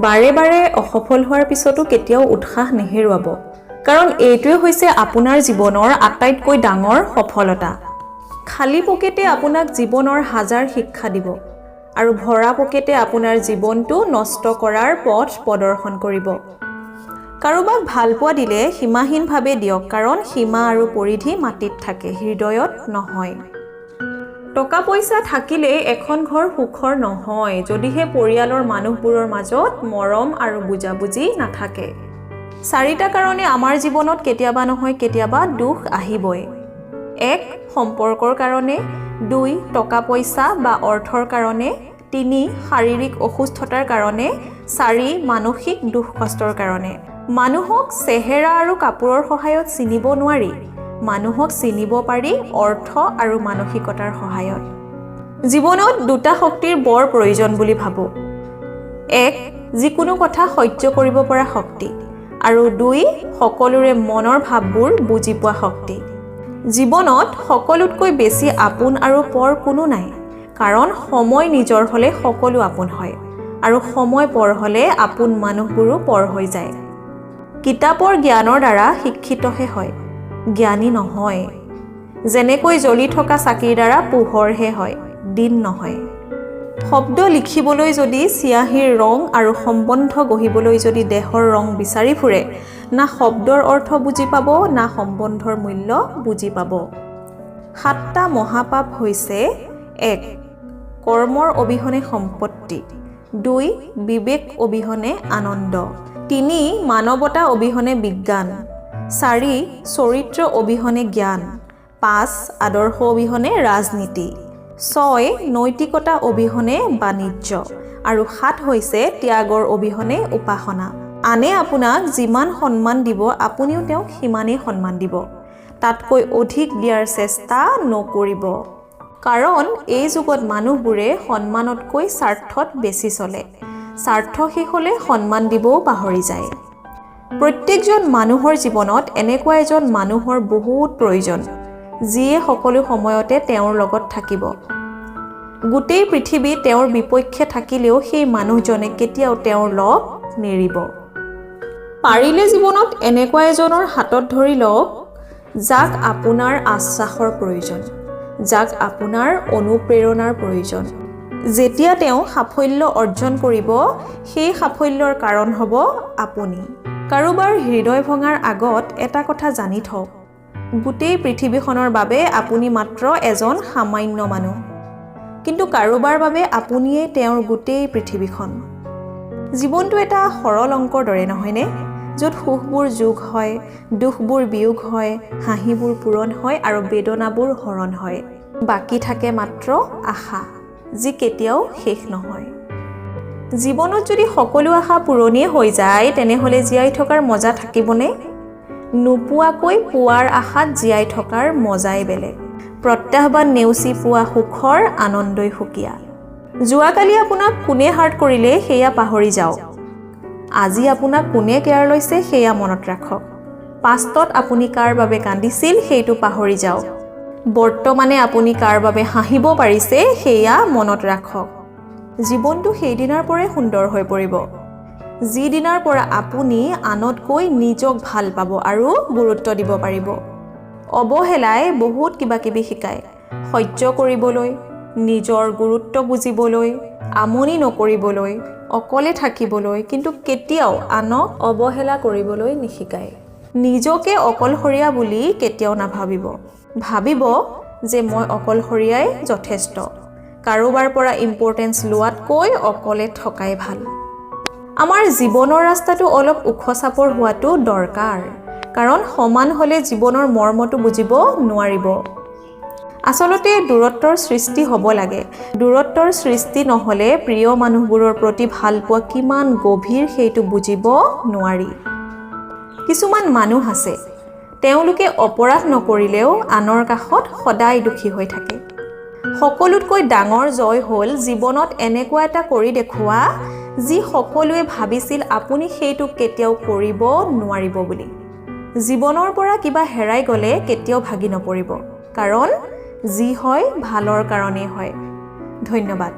বাৰে বাৰে অসফল হোৱাৰ পিছতো কেতিয়াও উৎসাহ নেহেৰুৱাব, কাৰণ এইটোৱে হৈছে আপোনাৰ জীৱনৰ আটাইতকৈ ডাঙৰ সফলতা। খালী পকেটে আপোনাক জীৱনৰ হাজাৰ শিক্ষা দিব আৰু ভৰা পকেটে আপোনাৰ জীৱনটো নষ্ট কৰাৰ পথ প্ৰদৰ্শন কৰিব। কাৰোবাক ভাল পোৱা দিলে সীমাহীনভাৱে দিয়ক, কাৰণ সীমা আৰু পৰিধি মাটিত থাকে, হৃদয়ত নহয়। টকা পইচা থাকিলে এখন ঘৰ সুখৰ নহয়, যদিহে পৰিয়ালৰ মানুহবোৰৰ মাজত মৰম আৰু বুজাবুজি নাথাকে। 4টা কাৰণে আমাৰ জীৱনত কেতিয়াবা নহয় কেতিয়াবা দুখ আহিবই। 1. সম্পৰ্কৰ কাৰণে, 2. টকা পইচা বা অৰ্থৰ কাৰণে, 3. শাৰীৰিক অসুস্থতাৰ কাৰণে, 4. মানসিক দুখ কষ্টৰ কাৰণে। মানুহক চেহেৰা আৰু কাপোৰৰ সহায়ত চিনিব নোৱাৰি, মানুহক চিনিব পাৰি অৰ্থ আৰু মানসিকতাৰ সহায়ত। জীৱনত 2টা শক্তিৰ বৰ প্ৰয়োজন বুলি ভাবোঁ। 1. যিকোনো কথা সহ্য কৰিব পৰা শক্তি, আৰু 2. সকলোৰে মনৰ ভাৱবোৰ বুজি পোৱা শক্তি। জীৱনত সকলোতকৈ বেছি আপোন আৰু পৰ কোনো নাই, কাৰণ সময় নিজৰ হ'লে সকলো আপোন হয়, আৰু সময় পৰ হ'লে আপোন মানুহবোৰো পৰ হৈ যায়। কিতাপৰ জ্ঞানৰ দ্বাৰা শিক্ষিতহে হয়, জ্ঞানী নহয়। যেনেকৈ জ্বলি থকা চাকিৰ দ্বাৰা পোহৰহে হয়, দিন নহয়। শব্দ লিখিবলৈ যদি চিয়াহীৰ ৰং আৰু সম্বন্ধ গঢ়িবলৈ যদি দেহৰ ৰং বিচাৰি ফুৰে, না শব্দৰ অৰ্থ বুজি পাব, না সম্বন্ধৰ মূল্য বুজি পাব। 7টা মহাপাপ হৈছে: 1. কৰ্মৰ অবিহনে সম্পত্তি, 2. বিবেক অবিহনে আনন্দ, 3. মানৱতা অবিহনে বিজ্ঞান, 4. চৰিত্ৰ অবিহনে জ্ঞান, 5. আদৰ্শ অবিহনে ৰাজনীতি, 6. নৈতিকতা অবিহনে বাণিজ্য, আৰু 7 হৈছে ত্যাগৰ অবিহনে উপাসনা। আনে আপোনাক যিমান সন্মান দিব আপুনিও তেওঁক সিমানেই সন্মান দিব, তাতকৈ অধিক দিয়াৰ চেষ্টা নকৰিব। কাৰণ এই যুগত মানুহবোৰে সন্মানতকৈ স্বাৰ্থত বেছি চলে, স্বাৰ্থ শেষ হ'লে সন্মান দিবও পাহৰি যায়। প্ৰত্যেকজন মানুহৰ জীৱনত এনেকুৱা এজন মানুহৰ বহুত প্ৰয়োজন, যিয়ে সকলো সময়তে তেওঁৰ লগত থাকিব। গোটেই পৃথিৱী তেওঁৰ বিপক্ষে থাকিলেও সেই মানুহজনে কেতিয়াও তেওঁৰ লগ নেৰিব। পাৰিলে জীৱনত এনেকুৱা এজনৰ হাতত ধৰি লওক, যাক আপোনাৰ আশ্বাসৰ প্ৰয়োজন, যাক আপোনাৰ অনুপ্ৰেৰণাৰ প্ৰয়োজন। যেতিয়া তেওঁ সাফল্য অৰ্জন কৰিব, সেই সাফল্যৰ কাৰণ হ'ব আপুনি। কাৰোবাৰ হৃদয় ভঙাৰ আগত এটা কথা জানি থওক, গোটেই পৃথিৱীখনৰ বাবে আপুনি মাত্ৰ এজন সামান্য মানুহ, কিন্তু কাৰোবাৰ বাবে আপুনিয়েই তেওঁৰ গোটেই পৃথিৱীখন। জীৱনটো এটা সৰল অংকৰ দৰে নহয়নে, য'ত সুখবোৰ যোগ হয়, দুখবোৰ বিয়োগ হয়, হাঁহিবোৰ পূৰণ হয় আৰু বেদনাবোৰ হৰণ হয়। বাকী থাকে মাত্ৰ আশা, যি কেতিয়াও শেষ নহয়। জীৱনত যদি সকলো আশা পূৰণেই হৈ যায়, তেনেহ'লে জীয়াই থকাৰ মজা থাকিবনে? নোপোৱাকৈ পোৱাৰ আশাত জীয়াই থকাৰ মজাই বেলেগ। প্ৰত্যাহ্বান নেওচি পোৱা সুখৰ আনন্দই সুকীয়া। যোৱাকালি আপোনাক কোনে হাৰ্ট কৰিলে সেয়া পাহৰি যাওক, আজি আপোনাক কোনে কেয়াৰ লৈছে সেয়া মনত ৰাখক। পাষ্টত আপুনি কাৰ বাবে কান্দিছিল সেইটো পাহৰি যাওক, বৰ্তমানে আপুনি কাৰ বাবে হাঁহিব পাৰিছে সেয়া মনত ৰাখক। জীৱনটো সেইদিনাৰ পৰাই সুন্দৰ হৈ পৰিব, যিদিনাৰ পৰা আপুনি আনতকৈ নিজক ভাল পাব আৰু গুৰুত্ব দিব পাৰিব। অৱহেলাই বহুত কিবা কিবি শিকায়, সহ্য কৰিবলৈ, নিজৰ গুৰুত্ব বুজিবলৈ, আমনি নকৰিবলৈ, অকলে থাকিবলৈ, কিন্তু কেতিয়াও আনক অৱহেলা কৰিবলৈ নিশিকায়। নিজকে অকলশৰীয়া বুলি কেতিয়াও নাভাবিব, ভাবিব যে মই অকলশৰীয়াই যথেষ্ট। কাৰোবাৰ পৰা ইম্পৰ্টেঞ্চ লোৱাতকৈ অকলে থকাই ভাল। আমাৰ জীৱনৰ ৰাস্তাটো অলপ ওখ চাপৰ হোৱাটো দৰকাৰ, কাৰণ সমান হ'লে জীৱনৰ মৰ্মটো বুজিব নোৱাৰিব। আচলতে দূৰত্বৰ সৃষ্টি হ'ব লাগে, দূৰত্বৰ সৃষ্টি নহ'লে প্ৰিয় মানুহবোৰৰ প্ৰতি ভাল পোৱা কিমান গভীৰ সেইটো বুজিব নোৱাৰি। কিছুমান মানুহ আছে, তেওঁলোকে অপৰাধ নকৰিলেও আনৰ কাষত সদায় দুখী হৈ থাকে। সকলোতকৈ ডাঙৰ জয় হ'ল জীৱনত এনেকুৱা এটা কৰি দেখুওৱা, যি সকলোৱে ভাবিছিল আপুনি সেইটো কেতিয়াও কৰিব নোৱাৰিব বুলি। জীৱনৰ পৰা কিবা হেৰাই গ'লে কেতিয়াও ভাগি নপৰিব, কাৰণ যি হয় ভালৰ কাৰণেই হয়। ধন্যবাদ।